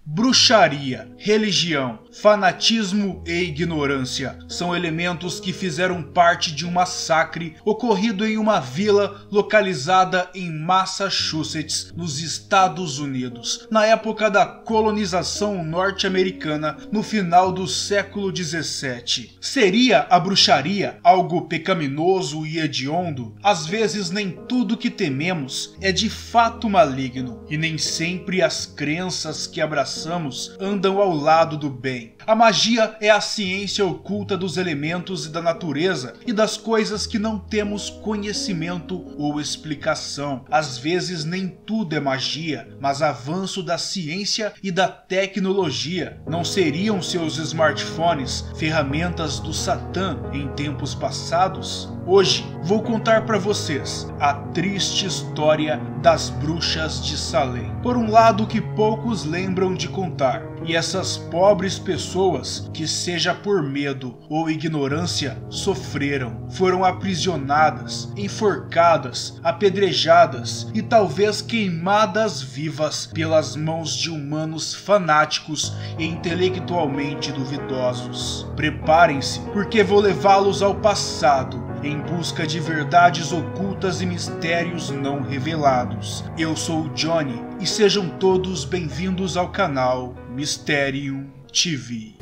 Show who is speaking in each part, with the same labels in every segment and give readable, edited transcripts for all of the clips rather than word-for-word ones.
Speaker 1: Bruxaria, religião, fanatismo e ignorância são elementos que fizeram parte de um massacre ocorrido em uma vila localizada em Massachusetts, nos Estados Unidos, na época da colonização norte-americana no final do século XVII. Seria a bruxaria algo pecaminoso e hediondo? Às vezes nem tudo que tememos é de fato maligno, e nem sempre as crenças que abraçamos andam ao lado do bem. A magia é a ciência oculta dos elementos e da natureza e das coisas que não temos conhecimento ou explicação. Às vezes nem tudo é magia, mas avanço da ciência e da tecnologia. Não seriam seus smartphones ferramentas do Satã em tempos passados? Hoje vou contar para vocês a triste história das bruxas de Salem. Por um lado, que poucos lembram de contar, e essas pobres pessoas que, seja por medo ou ignorância, sofreram, foram aprisionadas, enforcadas, apedrejadas e talvez queimadas vivas pelas mãos de humanos fanáticos e intelectualmente duvidosos. Preparem-se, porque vou levá-los ao passado, em busca de verdades ocultas e mistérios não revelados. Eu sou o Johnny e sejam todos bem-vindos ao canal Mysterium TV.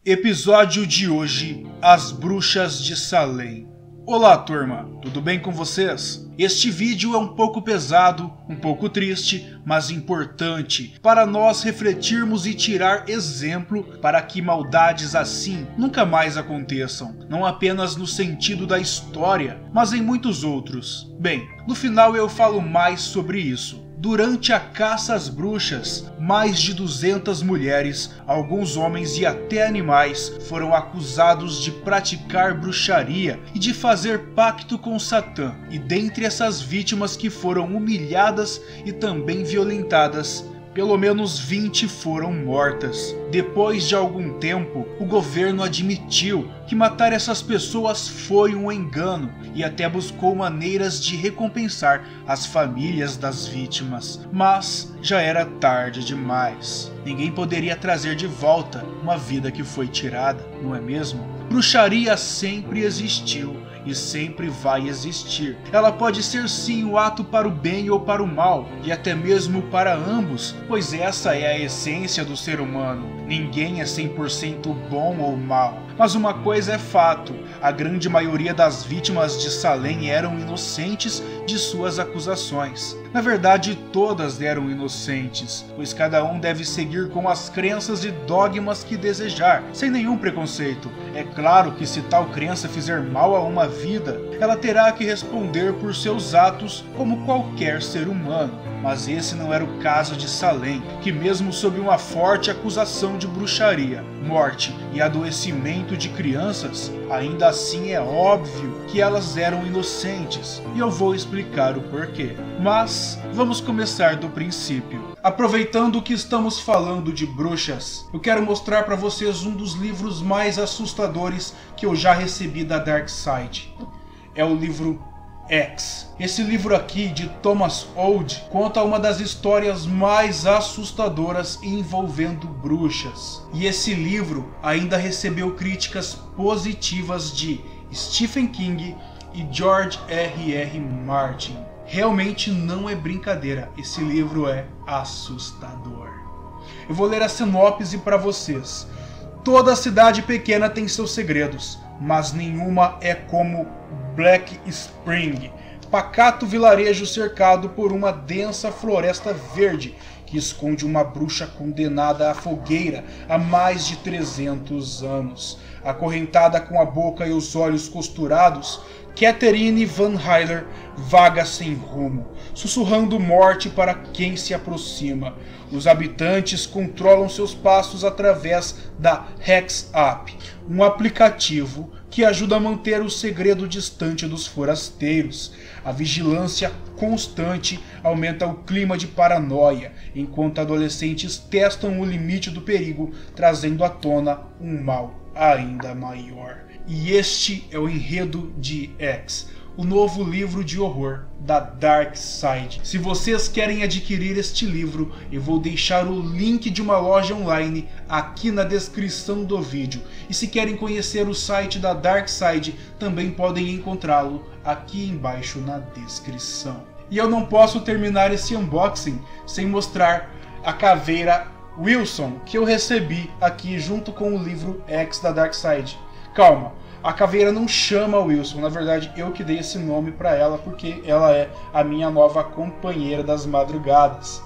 Speaker 1: Episódio de hoje, As Bruxas de Salem. Olá turma, tudo bem com vocês? Este vídeo é um pouco pesado, um pouco triste, mas importante para nós refletirmos e tirar exemplo para que maldades assim nunca mais aconteçam, não apenas no sentido da história, mas em muitos outros. Bem, no final eu falo mais sobre isso. Durante a caça às bruxas, mais de 200 mulheres, alguns homens e até animais foram acusados de praticar bruxaria e de fazer pacto com Satã. E dentre essas vítimas que foram humilhadas e também violentadas, pelo menos 20 foram mortas. Depois de algum tempo, o governo admitiu que matar essas pessoas foi um engano e até buscou maneiras de recompensar as famílias das vítimas. Mas já era tarde demais. Ninguém poderia trazer de volta uma vida que foi tirada, não é mesmo? Bruxaria sempre existiu e sempre vai existir. Ela pode ser sim o ato para o bem ou para o mal, e até mesmo para ambos, pois essa é a essência do ser humano. Ninguém é 100% bom ou mal. Mas uma coisa é fato, a grande maioria das vítimas de Salem eram inocentes de suas acusações. Na verdade, todas eram inocentes, pois cada um deve seguir com as crenças e dogmas que desejar, sem nenhum preconceito. É claro que se tal crença fizer mal a uma vida, ela terá que responder por seus atos como qualquer ser humano. Mas esse não era o caso de Salem, que mesmo sob uma forte acusação de bruxaria, morte e adoecimento de crianças, ainda assim é óbvio que elas eram inocentes, e eu vou explicar o porquê. Mas vamos começar do princípio. Aproveitando que estamos falando de bruxas, eu quero mostrar para vocês um dos livros mais assustadores que eu já recebi da Dark Side. É o livro X. Esse livro aqui, de Thomas Old, conta uma das histórias mais assustadoras envolvendo bruxas. E esse livro ainda recebeu críticas positivas de Stephen King e George R.R. Martin. Realmente não é brincadeira, esse livro é assustador. Eu vou ler a sinopse para vocês. Toda cidade pequena tem seus segredos, mas nenhuma é como Black Spring, pacato vilarejo cercado por uma densa floresta verde que esconde uma bruxa condenada à fogueira há mais de 300 anos. Acorrentada com a boca e os olhos costurados, Catherine Van Heyler vaga sem rumo. sussurrando morte para quem se aproxima. Os habitantes controlam seus passos através da Hex App, um aplicativo que ajuda a manter o segredo distante dos forasteiros. A vigilância constante aumenta o clima de paranoia, enquanto adolescentes testam o limite do perigo, trazendo à tona um mal ainda maior. E este é o enredo de X, o novo livro de horror da Dark Side. Se vocês querem adquirir este livro, eu vou deixar o link de uma loja online aqui na descrição do vídeo. E se querem conhecer o site da Dark Side, também podem encontrá-lo aqui embaixo na descrição. E eu não posso terminar esse unboxing sem mostrar a caveira Wilson que eu recebi aqui junto com o livro X da Dark Side. Calma, a caveira não chama Wilson, na verdade eu que dei esse nome para ela porque ela é a minha nova companheira das madrugadas.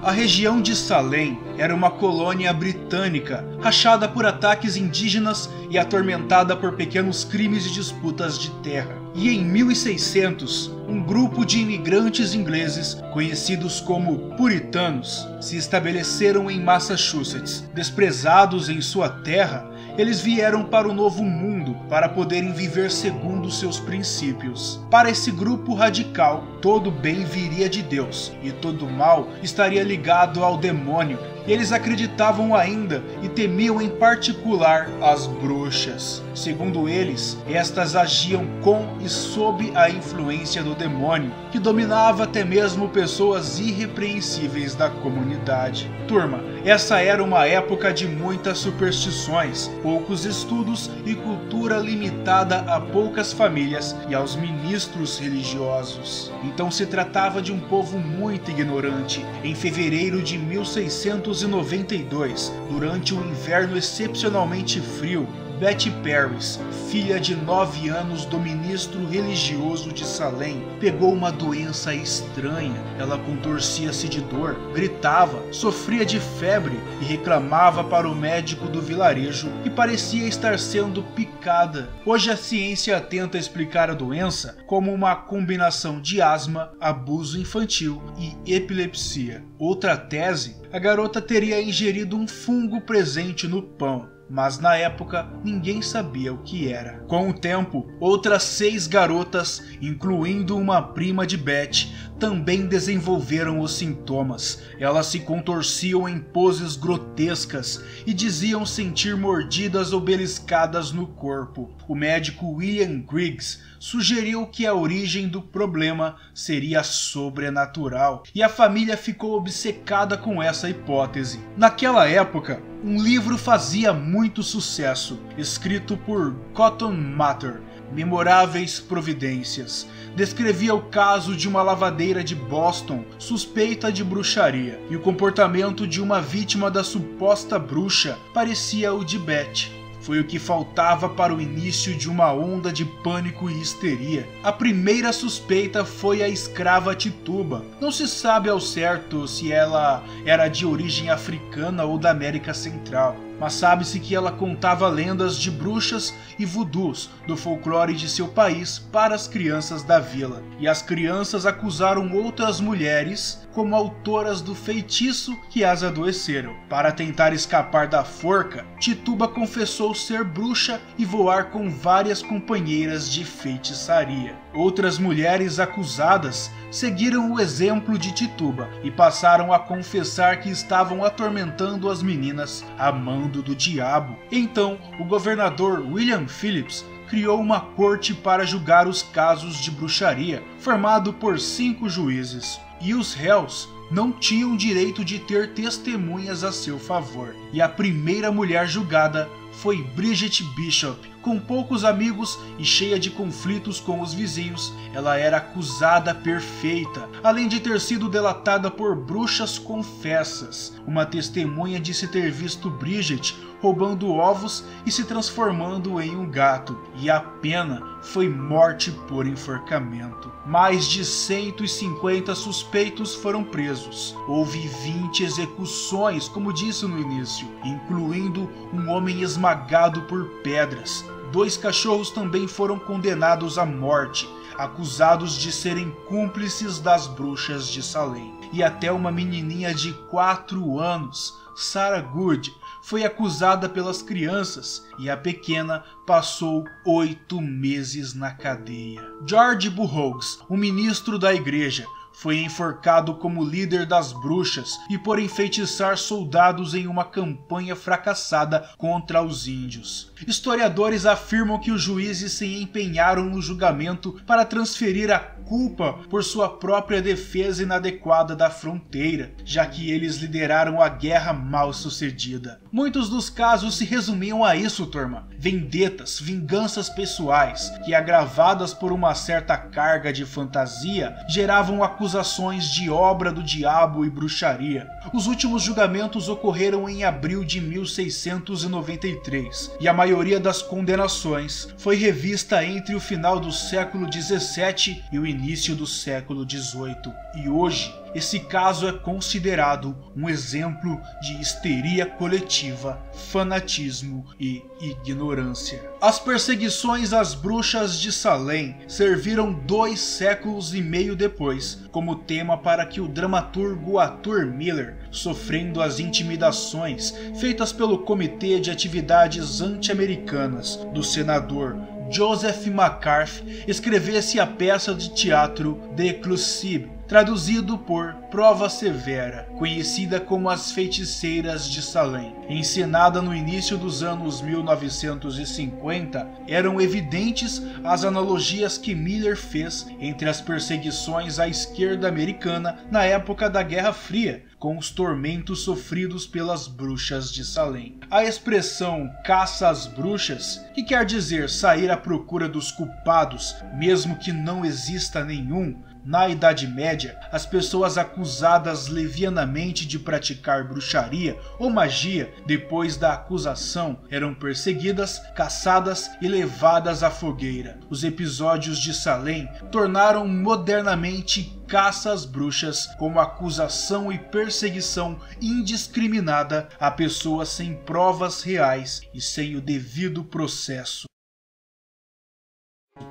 Speaker 1: A região de Salem era uma colônia britânica, rachada por ataques indígenas e atormentada por pequenos crimes e disputas de terra. E em 1600, um grupo de imigrantes ingleses, conhecidos como puritanos, se estabeleceram em Massachusetts. Desprezados em sua terra, eles vieram para o Novo Mundo para poderem viver segundo seus princípios. Para esse grupo radical, todo bem viria de Deus e todo mal estaria ligado ao demônio. Eles acreditavam ainda e temiam em particular as bruxas. Segundo eles, estas agiam com e sob a influência do demônio, que dominava até mesmo pessoas irrepreensíveis da comunidade. Turma, essa era uma época de muitas superstições, poucos estudos e cultura limitada a poucas famílias e aos ministros religiosos. Então se tratava de um povo muito ignorante. Em fevereiro de 1692, durante um inverno excepcionalmente frio, Betty Parris, filha de 9 anos do ministro religioso de Salem, pegou uma doença estranha. Ela contorcia-se de dor, gritava, sofria de febre e reclamava para o médico do vilarejo que parecia estar sendo picada. Hoje a ciência tenta explicar a doença como uma combinação de asma, abuso infantil e epilepsia. Outra tese, a garota teria ingerido um fungo presente no pão, mas na época ninguém sabia o que era. Com o tempo, outras 6 garotas, incluindo uma prima de Betty, também desenvolveram os sintomas. Elas se contorciam em poses grotescas e diziam sentir mordidas ou beliscadas no corpo. O médico William Griggs sugeriu que a origem do problema seria sobrenatural, e a família ficou obcecada com essa hipótese. Naquela época, um livro fazia muito sucesso, escrito por Cotton Mather, Memoráveis Providências. Descrevia o caso de uma lavadeira de Boston suspeita de bruxaria, e o comportamento de uma vítima da suposta bruxa parecia o de Betty. Foi o que faltava para o início de uma onda de pânico e histeria. A primeira suspeita foi a escrava Tituba. Não se sabe ao certo se ela era de origem africana ou da América Central, mas sabe-se que ela contava lendas de bruxas e voodoos do folclore de seu país para as crianças da vila. E as crianças acusaram outras mulheres como autoras do feitiço que as adoeceram. Para tentar escapar da forca, Tituba confessou ser bruxa e voar com várias companheiras de feitiçaria. Outras mulheres acusadas seguiram o exemplo de Tituba e passaram a confessar que estavam atormentando as meninas a mando do diabo. Então, o governador William Phillips criou uma corte para julgar os casos de bruxaria, formado por 5 juízes. E os réus não tinham direito de ter testemunhas a seu favor. E a primeira mulher julgada foi Bridget Bishop. Com poucos amigos e cheia de conflitos com os vizinhos, ela era acusada perfeita, além de ter sido delatada por bruxas confessas. Uma testemunha disse ter visto Bridget roubando ovos e se transformando em um gato, e a pena foi morte por enforcamento. Mais de 150 suspeitos foram presos. Houve 20 execuções, como disse no início, incluindo um homem esmagado esmagado por pedras. 2 cachorros também foram condenados à morte, acusados de serem cúmplices das bruxas de Salem. E até uma menininha de 4 anos, Sarah Good, foi acusada pelas crianças e a pequena passou 8 meses na cadeia. George Burroughs, um ministro da igreja, foi enforcado como líder das bruxas e por enfeitiçar soldados em uma campanha fracassada contra os índios. Historiadores afirmam que os juízes se empenharam no julgamento para transferir a culpa por sua própria defesa inadequada da fronteira, já que eles lideraram a guerra mal sucedida. Muitos dos casos se resumiam a isso, turma: vendetas, vinganças pessoais, que agravadas por uma certa carga de fantasia, geravam acusações de obra do diabo e bruxaria. Os últimos julgamentos ocorreram em abril de 1693, e a maioria das condenações foi revista entre o final do século XVII e o início do século XVIII. E hoje, esse caso é considerado um exemplo de histeria coletiva, fanatismo e ignorância. As perseguições às bruxas de Salem serviram 2 séculos e meio depois como tema para que o dramaturgo Arthur Miller, sofrendo as intimidações feitas pelo Comitê de Atividades Anti-Americanas do senador Joseph McCarthy, escrevesse a peça de teatro The Crucible, traduzido por Prova Severa, conhecida como As Feiticeiras de Salem. Encenada no início dos anos 1950, eram evidentes as analogias que Miller fez entre as perseguições à esquerda americana na época da Guerra Fria, com os tormentos sofridos pelas bruxas de Salem. A expressão caça às bruxas, que quer dizer sair à procura dos culpados, mesmo que não exista nenhum, na Idade Média, as pessoas acusadas levianamente de praticar bruxaria ou magia, depois da acusação, eram perseguidas, caçadas e levadas à fogueira. Os episódios de Salem tornaram modernamente caça às bruxas como acusação e perseguição indiscriminada a pessoas sem provas reais e sem o devido processo.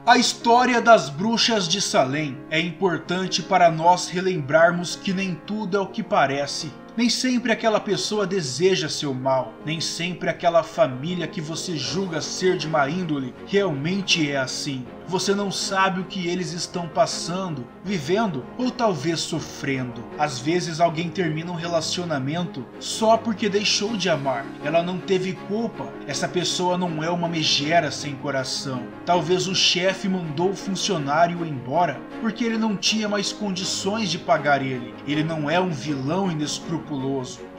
Speaker 1: A história das bruxas de Salem é importante para nós relembrarmos que nem tudo é o que parece. Nem sempre aquela pessoa deseja seu mal, nem sempre aquela família que você julga ser de má índole realmente é assim. Você não sabe o que eles estão passando, vivendo ou talvez sofrendo. Às vezes alguém termina um relacionamento só porque deixou de amar. Ela não teve culpa. Essa pessoa não é uma megera sem coração. Talvez o chefe mandou o funcionário embora porque ele não tinha mais condições de pagar ele. Ele não é um vilão inescrupuloso.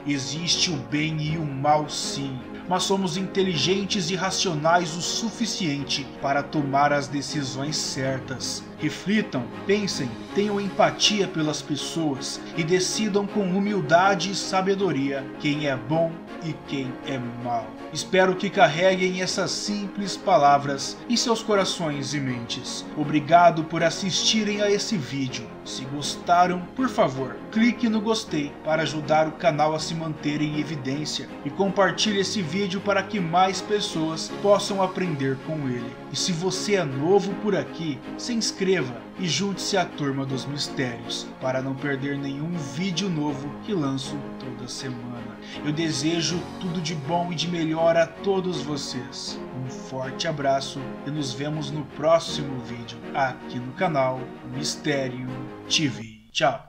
Speaker 1: Existe o bem e o mal sim, mas somos inteligentes e racionais o suficiente para tomar as decisões certas. Reflitam, pensem, tenham empatia pelas pessoas e decidam com humildade e sabedoria quem é bom e quem é mau. Espero que carreguem essas simples palavras em seus corações e mentes. Obrigado por assistirem a esse vídeo. Se gostaram, por favor, clique no gostei para ajudar o canal a se manter em evidência e compartilhe esse vídeo para que mais pessoas possam aprender com ele. E se você é novo por aqui, se inscreva e junte-se à turma dos mistérios para não perder nenhum vídeo novo que lanço toda semana. Eu desejo tudo de bom e de melhor a todos vocês. Um forte abraço e nos vemos no próximo vídeo aqui no canal Mistério TV. Tchau!